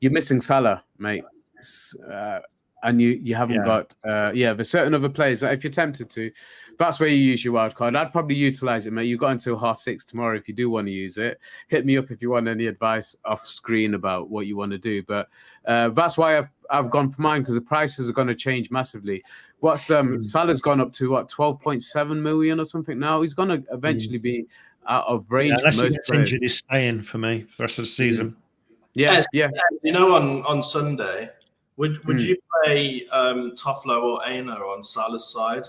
you're missing Salah, mate. And you haven't got... there's certain other players that if you're tempted to, that's where you use your wild card. I'd probably utilize it, mate. You've got until 6:30 tomorrow if you do want to use it. Hit me up if you want any advice off screen about what you want to do. But that's why I've gone for mine, because the prices are going to change massively. Salah's gone up to 12.7 million or something now. He's going to eventually be out of range for most players. He's staying for me for the rest of the season. Yeah. On Sunday, would you play Toffolo or Aina on Salah's side?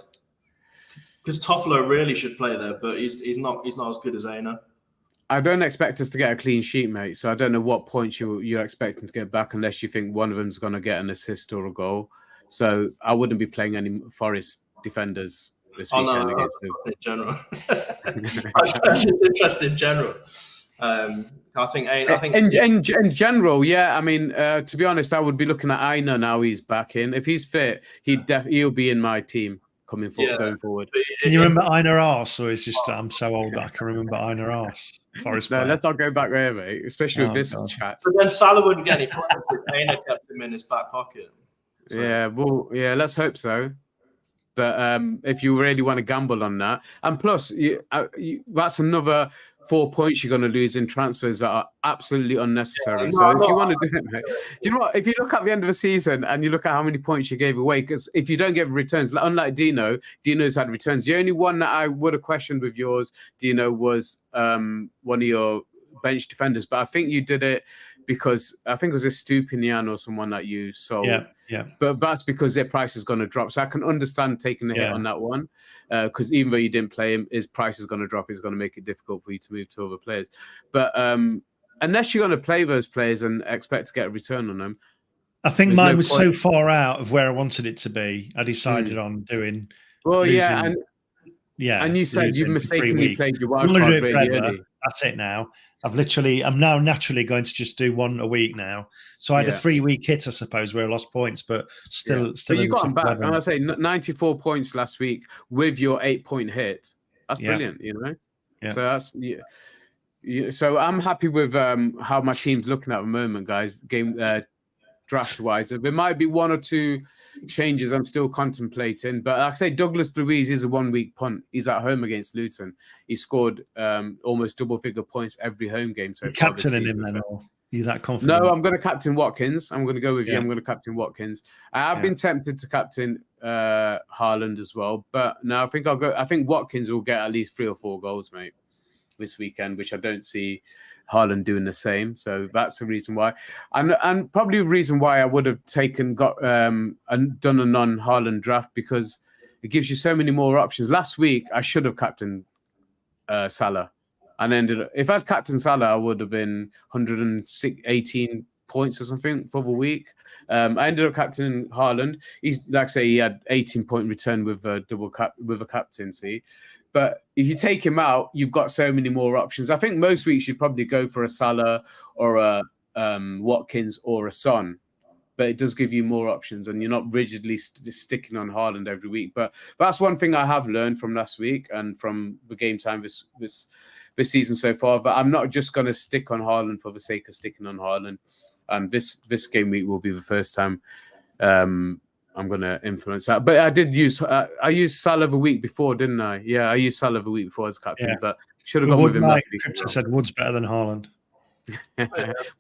Because Toffolo really should play there, but he's not as good as Aina. I don't expect us to get a clean sheet, mate. So I don't know what points you're expecting to get back, unless you think one of them's going to get an assist or a goal. So I wouldn't be playing any Forest defenders this weekend against them. In general. That's just interested in general. I think in general, yeah. I mean, to be honest, I would be looking at Aina now. He's back in. If he's fit, he'll be in my team going forward. Can you remember Einar Ars, or is just I'm so old that I can remember Einar Ars? Forest No, player. let's not go back there, mate. Especially with this chat. But then Salah wouldn't get any points if Aina kept him in his back pocket. So. Yeah, well, yeah, let's hope so. But if you really want to gamble on that, and plus, that's another 4 points you're going to lose in transfers that are absolutely unnecessary. So if you want to do it, mate, do you know what? If you look at the end of the season and you look at how many points you gave away, because if you don't get returns, unlike Dino's had returns. The only one that I would have questioned with yours, Dino, was one of your bench defenders. But I think you did it because I think it was a Stupinian or someone that you sold. Yeah. But that's because their price is going to drop. So I can understand taking the hit on that one because even though you didn't play him, his price is going to drop. It's going to make it difficult for you to move to other players. But unless you're going to play those players and expect to get a return on them. I think mine was so far out of where I wanted it to be. I decided on doing. Well, and you said you mistakenly played your wildcard really early. That's it now. I'm now naturally going to just do one a week now. So I had a 3-week hit, I suppose, where I lost points, but still. But you got them back. And I say 94 points last week with your 8-point hit. That's brilliant, you know? Yeah. So that's so I'm happy with how my team's looking at the moment, guys. Draft-wise, there might be 1 or 2 changes I'm still contemplating. But like I say, Douglas Luiz is a 1-week punt. He's at home against Luton. He scored almost double-figure points every home game. So captaining him then, or are you that confident? No, I'm going to captain Watkins. I'm going to go with you. I'm going to captain Watkins. I have been tempted to captain Haaland as well, but no, I think I'll go. I think Watkins will get at least 3 or 4 goals, mate, this weekend, which I don't see Haaland doing the same. So that's the reason why. And probably the reason why I would have done a non-Haaland draft, because it gives you so many more options. Last week, I should have captained Salah. And if I'd captained Salah, I would have been 118 points or something for the week. I ended up captaining Haaland. He's, like I say, he had 18-point return with a captaincy. But if you take him out, you've got so many more options. I think most weeks you'd probably go for a Salah or a Watkins or a Son. But it does give you more options, and you're not rigidly sticking on Haaland every week. But that's one thing I have learned from last week and from the game time this season so far. But I'm not just going to stick on Haaland for the sake of sticking on Haaland. And this game week will be the first time I'm going to influence that. But I did I used Salah the week before, didn't I? Yeah, I used Salah the week before as captain, but should have gone with him last week. I said Wood's better than Haaland.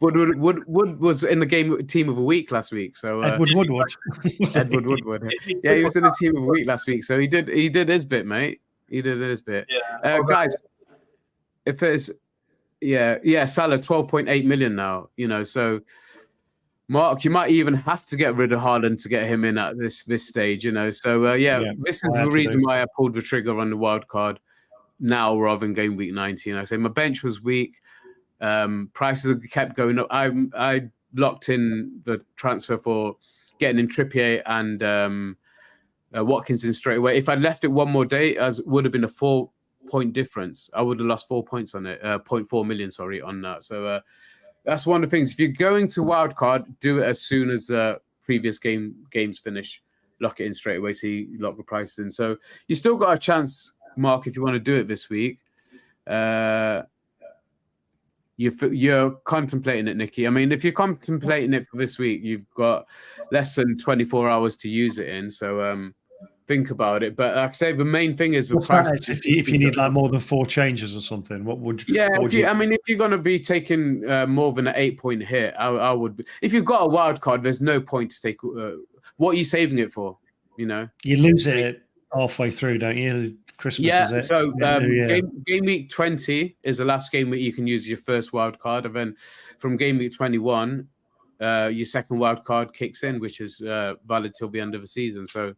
Wood was in the team of the week last week. So Edward Woodward. Edward Woodward. Yeah, he was in the team of the week last week. So he did his bit, mate. He did his bit. Guys, if it's Salah 12.8 million now, you know, so Mark, you might even have to get rid of Haaland to get him in at this stage, you know. So this is the reason why I pulled the trigger on the wild card now rather than game week 19. I say my bench was weak. Prices kept going up. I locked in the transfer for getting in Trippier and Watkins in straight away. If I'd left it one more day, it would have been a 4-point difference. I would have lost 4 points on it, 0.4 million, on that. So that's one of the things. If you're going to wildcard, do it as soon as previous games finish. Lock it in straight away, so you lock the prices in. So you still got a chance, Mark, if you want to do it this week. You're contemplating it, Nikki. I mean, if you're contemplating it for this week, you've got less than 24 hours to use it in. So think about it. But like I say, the main thing is the price. If you need like more than 4 changes or something, what would you? Yeah, I mean, if you're going to be taking more than an 8-point hit, I would be. If you've got a wild card, there's no point to take. What are you saving it for? You know, you lose it halfway through, don't you? Christmas is it? So game week 20 is the last game that you can use your first wild card, and then from game week 21, your second wild card kicks in, which is valid till the end of the season. So,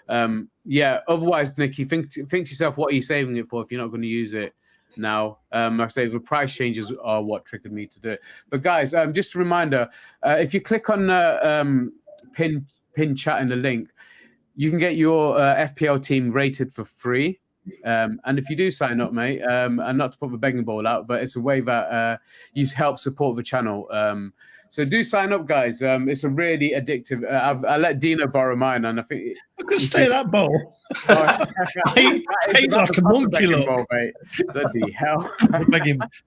otherwise, Nicky, think to yourself, what are you saving it for if you're not going to use it now? Like I say, the price changes are what triggered me to do it. But guys, just a reminder, if you click on the pin chat in the link, you can get your FPL team rated for free. And if you do sign up, mate, and not to put the begging bowl out, but it's a way that you help support the channel. So do sign up, guys. It's a really addictive. I let Dino borrow mine, and I think I could stay that bowl. I ate like a monkey, look. Bowl, mate. Bloody hell.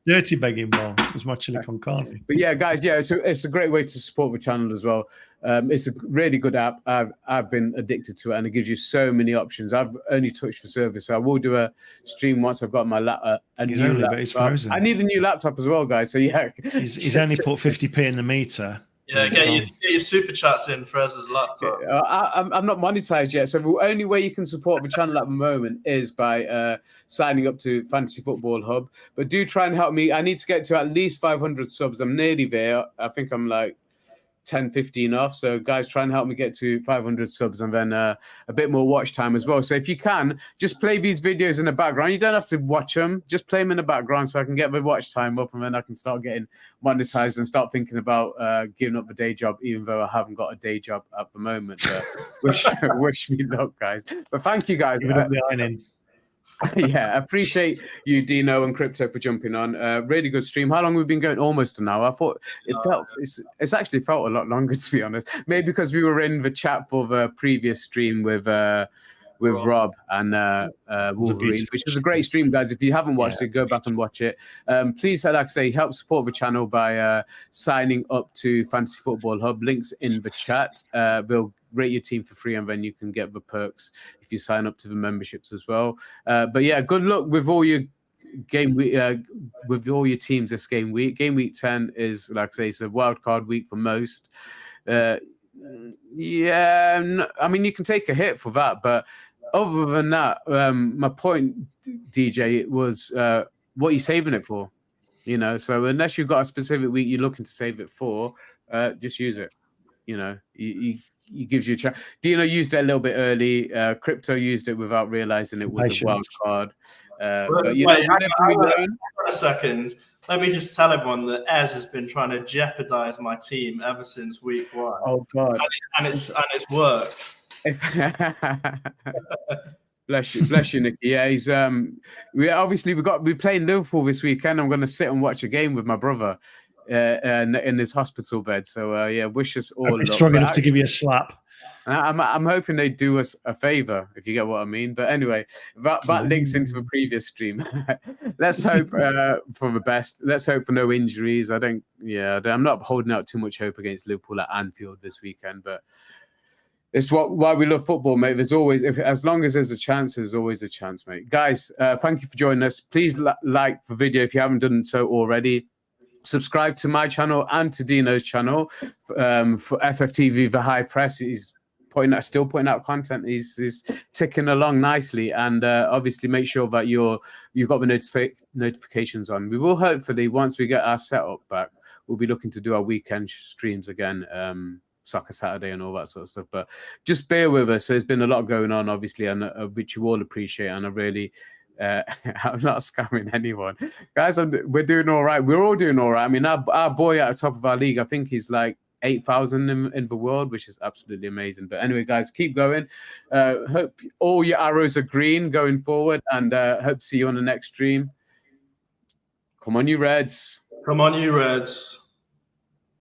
Dirty begging bowl. It was my chili con carne. But yeah, guys, yeah, it's a great way to support the channel as well. It's a really good app. I've been addicted to it, and it gives you so many options. I've only touched the service, so I will do a stream once I've got my laptop. He's frozen. I need a new laptop as well, guys. So yeah, he's only put 50p in the meter. Yeah, get your super chats in Frez's laptop. I'm not monetized yet, so the only way you can support the channel at the moment is by signing up to Fantasy Football Hub. But do try and help me. I need to get to at least 500 subs. I'm nearly there. I think I'm like 10, 15 off. So guys, try and help me get to 500 subs and then a bit more watch time as well. So if you can, just play these videos in the background. You don't have to watch them. Just play them in the background so I can get the watch time up, and then I can start getting monetized and start thinking about giving up the day job, even though I haven't got a day job at the moment. Wish me luck, guys. But thank you, guys. Yeah, I appreciate you, Dino and Crypto, for jumping on. Really good stream. How long have we been going? Almost an hour. I thought it's actually felt a lot longer, to be honest. Maybe because we were in the chat for the previous stream with Rob and Wolverine, which was a great stream, guys. If you haven't watched it, go back and watch it. Please, like I say, help support the channel by signing up to Fantasy Football Hub. Links in the chat. They'll rate your team for free, and then you can get the perks if you sign up to the memberships as well. But yeah, good luck with all your game week, with all your teams this game week. Game week 10 is, like I say, it's a wild card week for most. I mean, you can take a hit for that, but other than that, my point, DJ, was what are you saving it for? You know, so unless you've got a specific week you're looking to save it for, just use it. You know, he gives you a chance. Dino used it a little bit early. Crypto used it without realizing it was a wild card. But you hang on a second. Let me just tell everyone that Ez has been trying to jeopardize my team ever since week 1. Oh God! And it's worked. Bless you, Nicky. Yeah, he's we're playing Liverpool this weekend. I'm going to sit and watch a game with my brother in his hospital bed. So yeah, wish us all luck. Strong enough to give you a slap. I'm hoping they do us a favor, if you get what I mean. But anyway, that links into the previous stream. Let's hope for the best. Let's hope for no injuries. I'm not holding out too much hope against Liverpool at Anfield this weekend, but it's why we love football, mate. There's always, as long as there's a chance, there's always a chance, mate. Guys, thank you for joining us. Please like the video if you haven't done so already. Subscribe to my channel and to Dino's channel for FFTV. The High Press. He's still putting out content. He's ticking along nicely, and obviously make sure that you've got the notifications on. We will hopefully, once we get our setup back, we'll be looking to do our weekend streams again. Soccer Saturday and all that sort of stuff, but just bear with us. There's been a lot going on, obviously, and which you all appreciate, and I really I'm not scamming anyone, guys. We're doing all right. We're all doing all right. I mean, our boy at the top of our league, I think he's like 8,000 in the world, which is absolutely amazing. But anyway, guys, keep going. Hope all your arrows are green going forward, and hope to see you on the next stream. Come on, you Reds. Come on, you Reds.